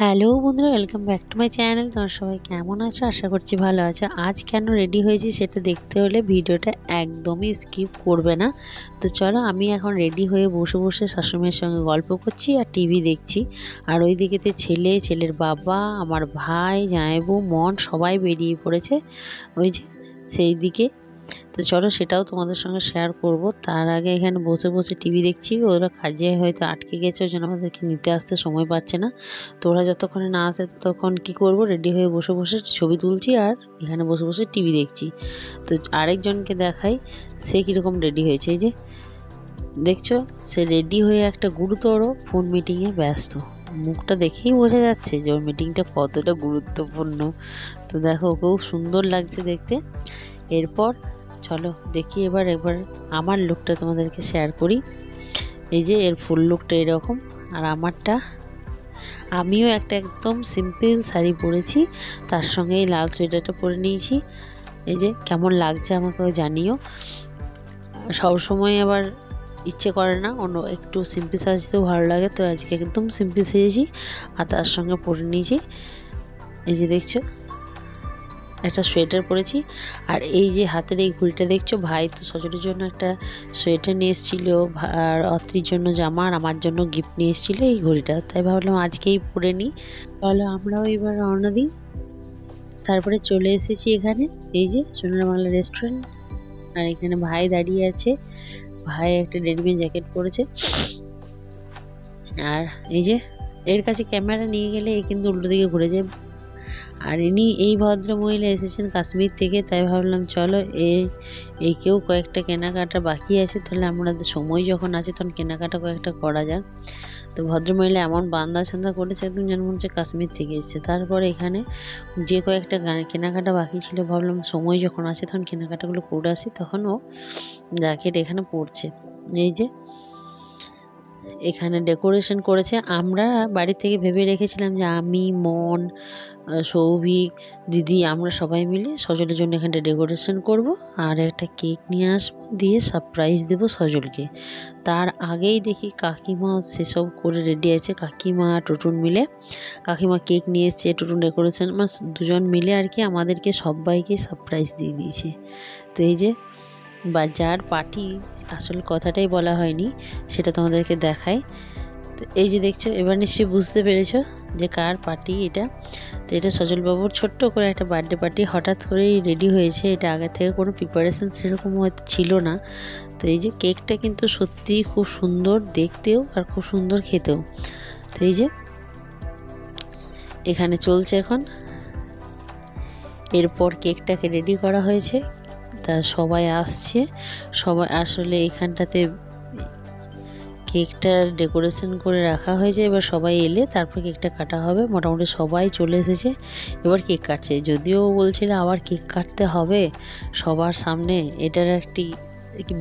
Hello বন্ধুরা, welcome back to my channel. তোমরা সবাই কেমন আছো? আশা করছি ভালো আছো। আজ কেন রেডি হয়েছি সেটা দেখতে হলে ভিডিওটা একদমই স্কিপ করবে না। তো চলো, আমি এখন রেডি হয়ে বসে বসে শাশুড়ির সঙ্গে গল্প করছি আর টিভি দেখছি। আর ওই দিকেতে ছেলের বাবা, আমার ভাই, জামাইবু, মন সবাই বেরিয়ে পড়েছে ওই যে সেই দিকে। তো চলো, সেটাও তোমাদের সঙ্গে শেয়ার করব। তার আগে এখানে বসে বসে টিভি দেখছি। ওরা কাজে হয়তো আটকে গেছে, ওই জন্য আমাদেরকে নিতে আসতে সময় পাচ্ছে না। তো ওরা যতক্ষণে না আসে ততক্ষণ কী করব, রেডি হয়ে বসে বসে ছবি তুলছি আর এখানে বসে বসে টিভি দেখছি। তো আরেকজনকে দেখাই সে কীরকম রেডি হয়েছে। এই যে দেখছো, সে রেডি হয়ে একটা গুরুতর ফোন মিটিংয়ে ব্যস্ত। মুখটা দেখেই বোঝা যাচ্ছে যে ওর মিটিংটা কতটা গুরুত্বপূর্ণ। তো দেখো, খুব সুন্দর লাগছে দেখতে। এরপর চলো দেখি এবার আমার লুকটা তোমাদেরকে শেয়ার করি। এই যে এর ফুল লুকটা এরকম, আর আমারটা আমিও একটা একদম সিম্পল শাড়ি পরেছি, তার সঙ্গে এই লাল সোয়েটারটা পরে নিয়েছি। এই যে কেমন লাগছে আমাকে জানিও। সবসময় আবার ইচ্ছে করে না, অন্য একটু সিম্পল সাজতেও ভালো লাগে, তো আজকে একদম সিম্পল সেজেছি আর তার সঙ্গে পরে নিয়েছি। এই যে দেখছো, একটা সোয়েটার পরেছি। আর এই যে হাতের এই ঘড়িটা দেখছো, ভাই তো সজলের জন্য একটা সোয়েটার নিয়ে এসেছিলো, আর অত্রির জন্য জামা, আর আমার জন্য গিফট নিয়ে এসেছিলো এই ঘড়িটা। তাই ভাবলাম আজকেই পরে নিই। তাহলে আমরাও এবার রওনা দিই। তারপরে চলে এসেছি এখানে, এই যে সোনার বাংলা রেস্টুরেন্ট। আর এখানে ভাই দাঁড়িয়ে আছে, ভাই একটা রেডিমেড জ্যাকেট পরেছে। আর এই যে এর কাছে ক্যামেরা নিয়ে গেলে এই কিন্তু উল্টো দিকে ঘুরে যায়। আর এই ভদ্র মহিলা এসেছেন কাশ্মীর থেকে, তাই ভাবলাম চলো কেউ কয়েকটা কেনাকাটা বাকি আছে, তাহলে আমাদের সময় যখন আছে তখন কেনাকাটা কয়েকটা করা যাক। তো ভদ্রমহিলা এমন বান্দা ছান্দা করেছে, একদম যেন মনে হচ্ছে কাশ্মীর থেকে এসেছে। তারপরে এখানে যে কয়েকটা কেনাকাটা বাকি ছিল, ভাবলাম সময় যখন আছে তখন কেনাকাটাগুলো করে আসি। তখন ও জ্যাকেট এখানে পড়ছে। এই যে এখানে ডেকোরেশন করেছে। আমরা বাড়ি থেকে ভেবে রেখেছিলাম যে আমি, মন, সৌভিক, দিদি, আমরা সবাই মিলে সজলের জন্য এখানটা ডেকোরেশন করব আর একটা কেক নিয়ে আসবো, দিয়ে সারপ্রাইজ দেবো সজলকে। তার আগেই দেখি কাকিমা সেসব করে রেডি আছে, কাকিমা টুটুন মিলে। কাকিমা কেক নিয়ে এসছে, টুটুন ডেকোরেশন, মানে দুজন মিলে আর কি আমাদেরকে সবাইকে সারপ্রাইজ দিয়ে দিয়েছে। তো এই যে যার পার্টি, আসল কথাটাই বলা হয়নি, সেটা তোমাদেরকে দেখায়। তো এই যে দেখছো, এবার নিশ্চয়ই বুঝতে পেরেছো যে কার পার্টি এটা। তো এটা সজলবাবুর ছোট্ট করে একটা বার্থডে পার্টি, হঠাৎ করেই রেডি হয়েছে। এটা আগে থেকে কোনো প্রিপারেশন সেরকম হয়তো ছিল না। তো এই যে কেকটা কিন্তু সত্যিই খুব সুন্দর দেখতেও আর খুব সুন্দর খেতেও। তো এই যে এখানে চলছে এখন। এরপর কেকটাকে রেডি করা হয়েছে, তা সবাই আসছে। সবাই আসলে এখানটাতে কেকটা ডেকোরেশন করে রাখা হয়েছে। এবার সবাই এলে তারপর কেকটা কাটা হবে। মোটামুটি সবাই চলে এসেছে, এবার কেক কাটছে। যদিও বলছিল আবার কেক কাটতে হবে সবার সামনে, এটার একটি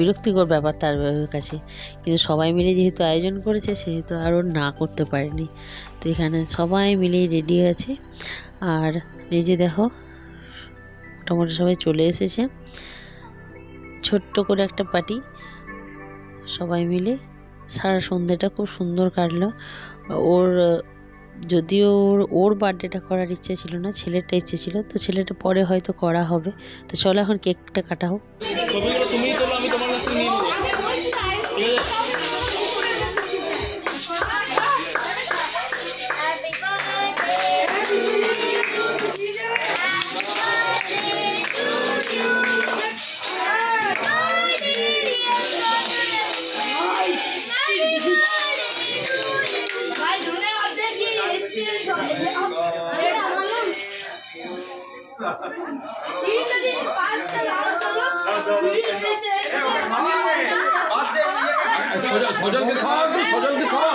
বিরক্তিকর ব্যাপার তার কাছে, কিন্তু সবাই মিলে যেহেতু আয়োজন করেছে সেহেতু আরও না করতে পারেনি। তো এখানে সবাই মিলেই রেডি আছে। আর এই যে দেখো, মোটামুটি সবাই চলে এসেছে। ছোট্ট করে একটা পার্টি, সবাই মিলে সারা সন্ধ্যেটা খুব সুন্দর কাটলো। যদিও ওর বার্থডেটা করার ইচ্ছে ছিল না, ছেলেটা ইচ্ছে ছিল, তো ছেলেটা পরে হয়তো করা হবে। তো চলো এখন কেকটা কাটা হোক। সজলকে খাওয়া, সজলকে খাওয়া।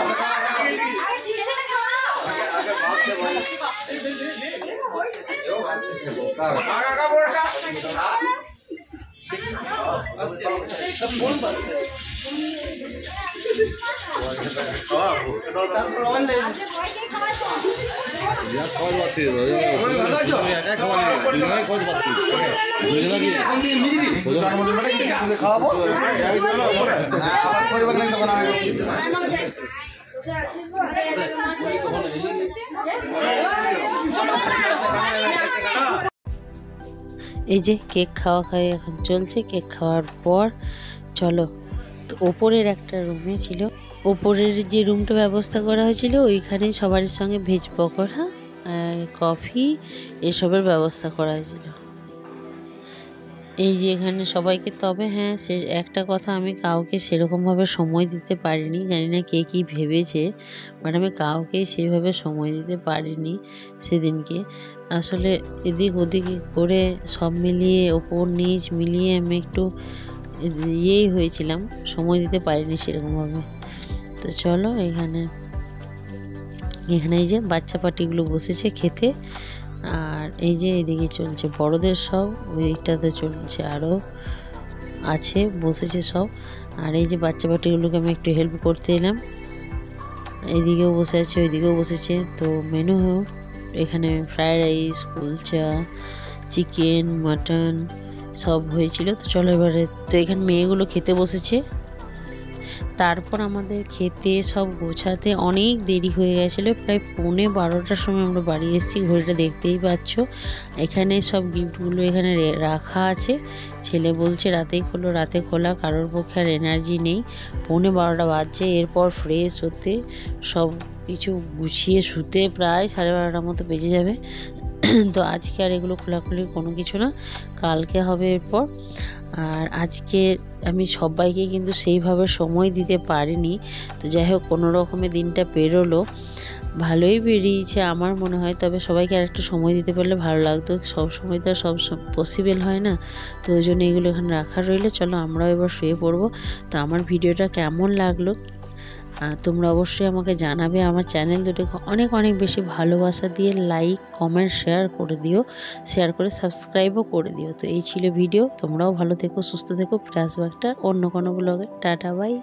খাওয়াবো এই যে কেক খাওয়া এখন চলছে। কেক খাওয়ার পর চলো, তো ওপরের একটা রুমে ছিল, ওপরের যে রুমটা ব্যবস্থা করা হয়েছিল ওইখানে সবার সঙ্গে ভেজ পকোড়া, কফি এসবের ব্যবস্থা করা হয়েছিল। এই যে এখানে সবাইকে, তবে হ্যাঁ সে একটা কথা, আমি কাউকে সেরকমভাবে সময় দিতে পারিনি, জানি না কে কী ভেবেছে, বাট আমি কাউকেই সেইভাবে সময় দিতে পারিনি সেদিনকে। আসলে এদিক ওদিক করে সব মিলিয়ে, ওপর নিচ মিলিয়ে আমি একটু ইয়েই হয়েছিলাম, সময় দিতে পারিনি সেরকমভাবে। তো চলো এখানে এই যে বাচ্চা পার্টিগুলো বসেছে খেতে, আর এই যে এদিকে চলছে বড়দের সব, ওই দিকটাতে চলছে আরও আছে, বসেছে সব। আর এই যে বাচ্চা পার্টিগুলোকে আমি একটু হেল্প করতে এলাম, এইদিকেও বসে আছে ওইদিকেও বসেছে। তো মেনু এখানে fried rice, kulcha, chicken, mutton সব হয়েছিল। তো চলো এবারে, তো এখানে মেয়েগুলো খেতে বসেছে। তারপর আমাদের খেতে সব গোছাতে অনেক দেরি হয়ে গেছিলো, প্রায় 11:15টার সময় আমরা বাড়ি এসেছি, ঘড়িটা দেখতেই পাচ্ছ। এখানে সব গিফটগুলো এখানে রাখা আছে, ছেলে বলছে রাতে খোলা, কারোর পক্ষে আর এনার্জি নেই। 11:15 বাজছে, এরপর ফ্রেশ হতে সব কিছু গুছিয়ে শুতে প্রায় 12:30টার মতো বেজে যাবে। তো আজকে আর এগুলো খোলাখুলির কোনো কিছু না, কালকে হবে এরপর। আর আজকে আমি সবাইকে কিন্তু সেইভাবে সময় দিতে পারিনি। তো যাই হোক, কোনো রকমে দিনটা পেরোলো, ভালোই বেরিয়েছে আমার মনে হয়। তবে সবাইকে আর একটু সময় দিতে পারলে ভালো লাগতো, সব সময় তো সব পসিবল হয় না। তো ওই জন্য এগুলো এখানে রাখা রইলো। চলো আমরাও এবার শুয়ে পড়বো। তো আমার ভিডিওটা কেমন লাগলো তোমরা অবশ্যই আমাকে জানাবে। আমার চ্যানেল দুটোকে অনেক অনেক বেশি ভালোবাসা দিয়ে লাইক, কমেন্ট, শেয়ার করে দিও, শেয়ার করে সাবস্ক্রাইবও করে দিও। তো এই ছিল ভিডিও, তোমরাও ভালো থেকো, সুস্থ থেকো, ফিরে আসবো একটা অন্য কোনো ব্লগে। Tata, by.